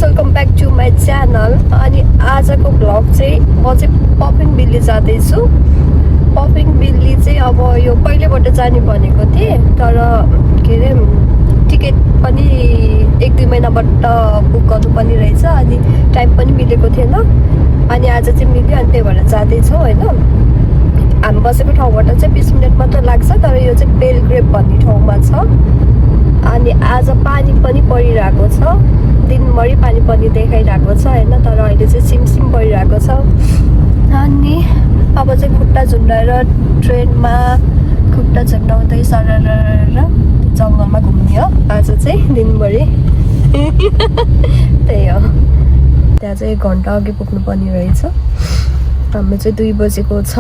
Guys, welcome back to my channel. अनि आजको vlog चाहिँ म चाहिँ पपिङ बिल्ली जाँदैछु। पपिङ बिल्ली चाहिँ अब यो कहिलेबाट जाने भनेको थिएँ, तर के अरे टिकट पनि 1-2 महिनाबाट बुक गर्नुपर्ने रहेछ। अनि टाइम पनि मिलेको थिएन, अनि आज चाहिँ मिल्यो, अनि त्यही भएर जाँदैछौँ होइन। हामी बसेको ठाउँबाट चाहिँ 20 मिनट मात्र लाग्छ, तर यो चाहिँ बेलग्रेभ भन्ने ठाउँमा छ। अनि आज पानी पनि परिरहेको छ, दिनभरि पानी पनि देखाइरहेको छ होइन, तर अहिले चाहिँ सिमसिम परिरहेको छ। अनि अब चाहिँ खुट्टा झुन्डाएर ट्रेनमा खुट्टा झुन्डाउँदै सरर जङ्गलमा घुम्ने हो आज चाहिँ दिनभरि। त्यही हो, त्यहाँ चाहिँ 1 घन्टा अघि पुग्नुपर्ने रहेछ। हाम्रो चाहिँ 2 बजेको छ,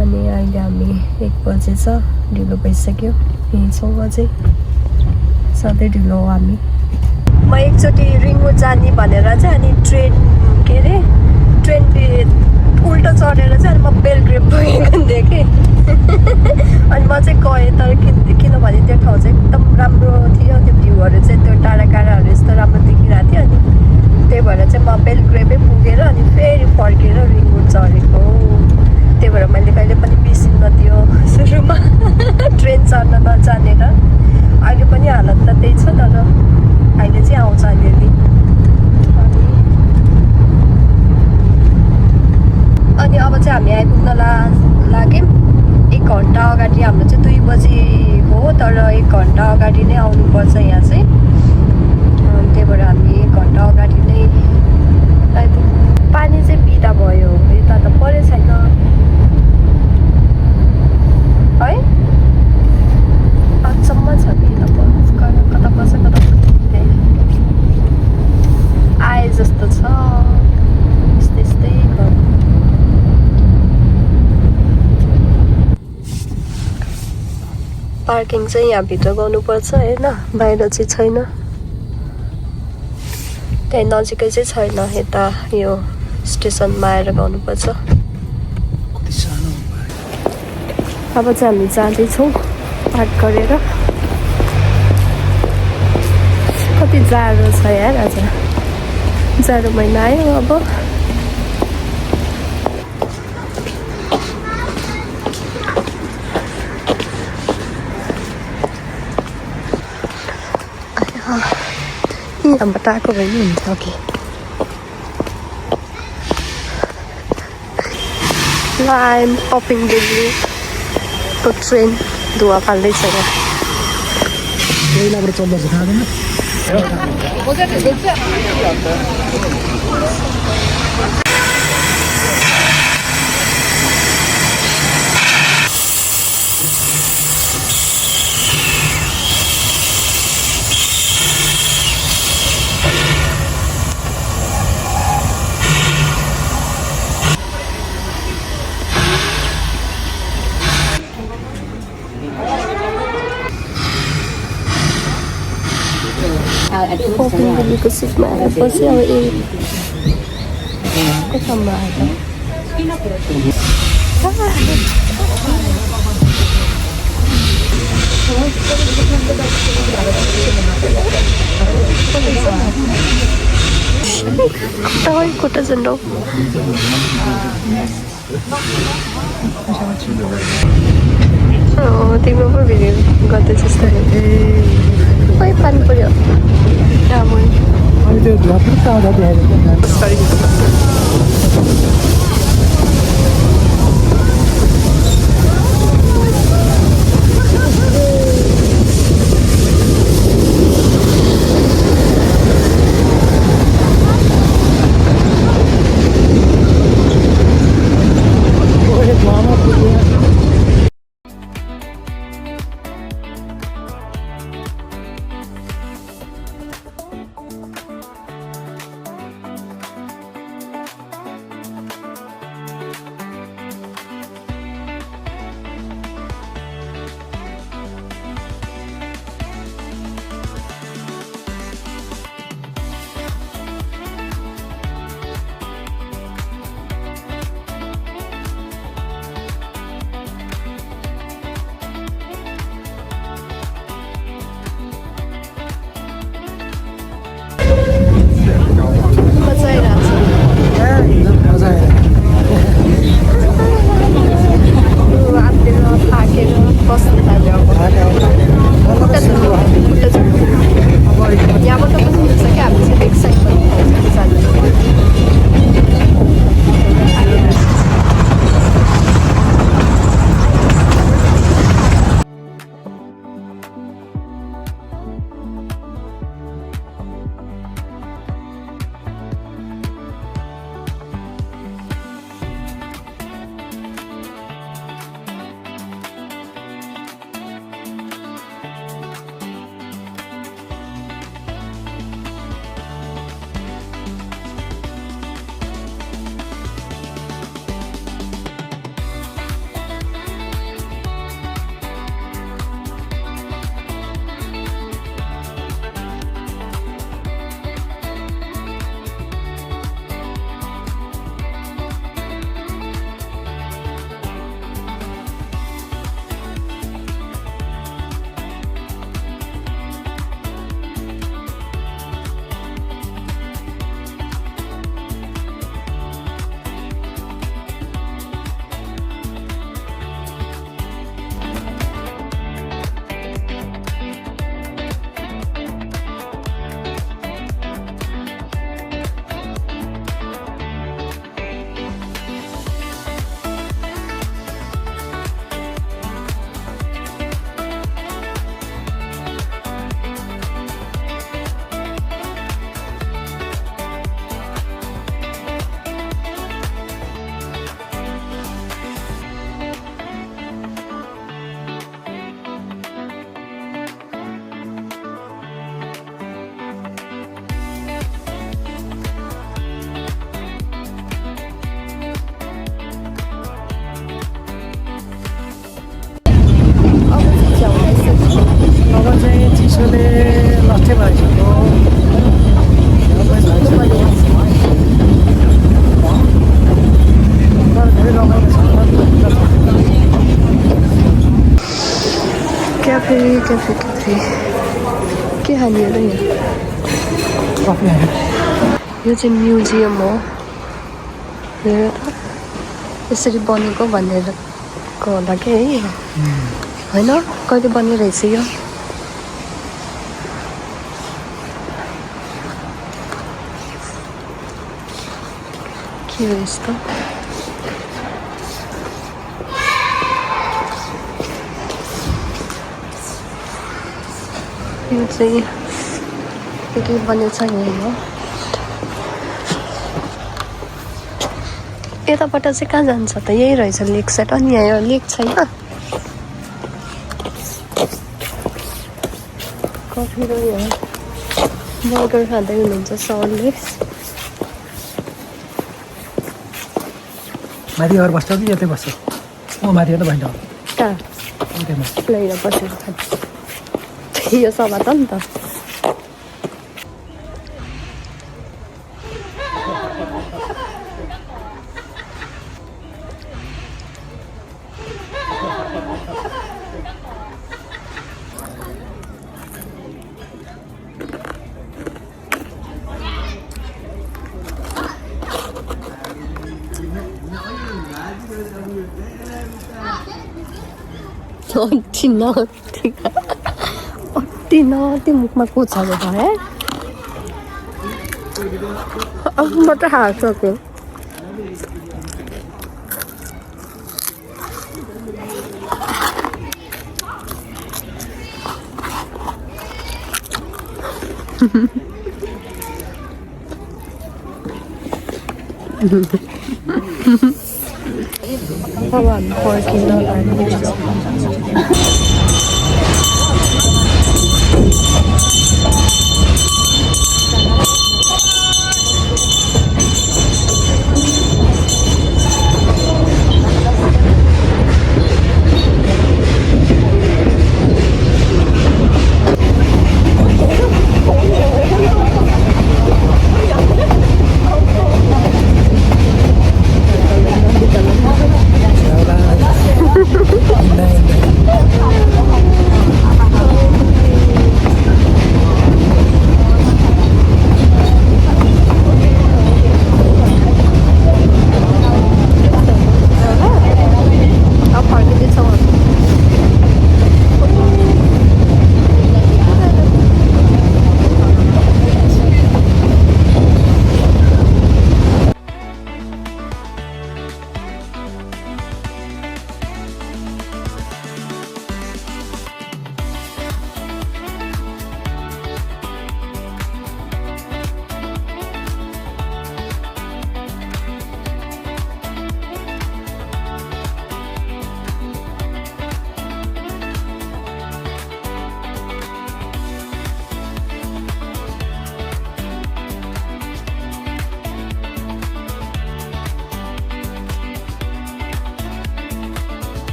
अनि अहिले हामी 1 बजे छ, ढिलो भइसक्यो। यहीँ छौँ अझै, सधैँ ढिलो हो हामी। म एकचोटि रिङवुड जाने भनेर चाहिँ अनि ट्रेन के अरे उल्टो चढेर चाहिँ अनि म बेलग्रेभ पुगेको थिएँ कि। अनि म चाहिँ गएँ, तर किनभने त्यो ठाउँ चाहिँ एकदम राम्रो थियो, त्यो भ्यूहरू चाहिँ त्यो टाढाकाँडाहरू यस्तो राम्रो देखिरहेको थियो। अनि त्यही भएर चाहिँ म बेलग्रेभै पुगेर अनि फेरि फर्केर रिङवुड चढेको। त्यही भएर मैले कहिले पनि बिर्सिन्न त्यो सुरुमा ट्रेन चढ्न नजानेर। अहिले पनि हालत त त्यही छ, तर अहिले चाहिँ आउँछ अलिअलि। अनि अब चाहिँ हामी आइपुग्न लाग्यौँ। 1 घन्टा अगाडि, हाम्रो चाहिँ 2 बजी हो, तर 1 घन्टा अगाडि नै आउनुपर्छ यहाँ चाहिँ। त्यही भएर हामी 1 घन्टा अगाडि नै आइपुग्यौँ। पानी चाहिँ बिदा भयो, यता त परे छैन है, अचम्म छ कि कता बस्छ कता आए जस्तो छ। यस्तै घर पार्किङ चाहिँ यहाँभित्र गर्नुपर्छ होइन, बाहिर चाहिँ छैन। त्यही नजिकै चाहिँ छैन, यता यो स्टेसनमा आएर गर्नुपर्छ। अब चाहिँ हामी जाँदैछौँ पार्क गरेर। कति जाडो छ यार, आज जाडो महिना आयो। अब यहाँबाट आएको भए नि हुन्छ कि। ल आइएम पपिङ बिल्लीको ट्रेन धुवा फाल्दैछ यहाँ। पपिङ बिल्लीको सिटमा आएर बस्यो। अब कतामा आएर खुट्टा झुन्डाउ। तिम्रो पो भिडियो गर्दै जस्तो। खै पानी पर्यो बाटोले लास्टै भइसक्यो क्याफे क्याफे क्याफे के खाने र यहाँ यो चाहिँ म्युजियम हो हेर त यसरी बनेको भनेर होला कि है होइन कहिले बनिरहेछ यो के हो यस्तो यो चाहिँ के बनेछ यही हो यताबाट चाहिँ कहाँ जान्छ त यही रहेछ लेक साइड अनि यहाँ लेक छैन कफी र यहाँ बर्गर खाँदै हुनुहुन्छ सरले माथि घर बस्छ कि यतै बस्छ म माथि त भइन्छ कहाँ ल्याएर बसेर खान्छ यो सभा त नि त अति नअति मुखमा कोचाले भयो मात्र हाल्सक्यो अब हामी फर्किन लाग्यो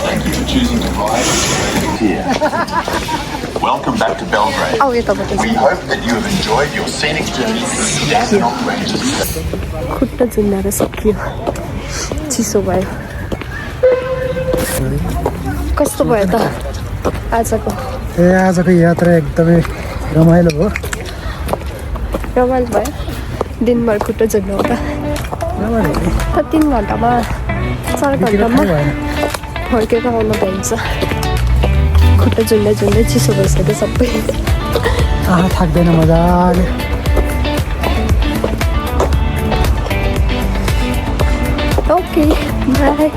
Thank you for choosing to ride here. Welcome back to Belgrade. Oh, We hope that you have enjoyed your scenic journey through the National Ranges. खुट्टा झुन्डाएर सकियो चिसो भयो कस्तो भयो त आजको आजको यात्रा एकदमै रमाइलो हो रमाइलो भयो दिनभर खुट्टा झुन्डाउँदा 3 घन्टामा 4 बितेर घन्टामा थाहै भएन। फर्केर आउन पाइन्छ। खुट्टा झुन्डै झुन्डै चिसो भइसक्यो सबै। आँखा थाक्दैन मजाले। Okay by.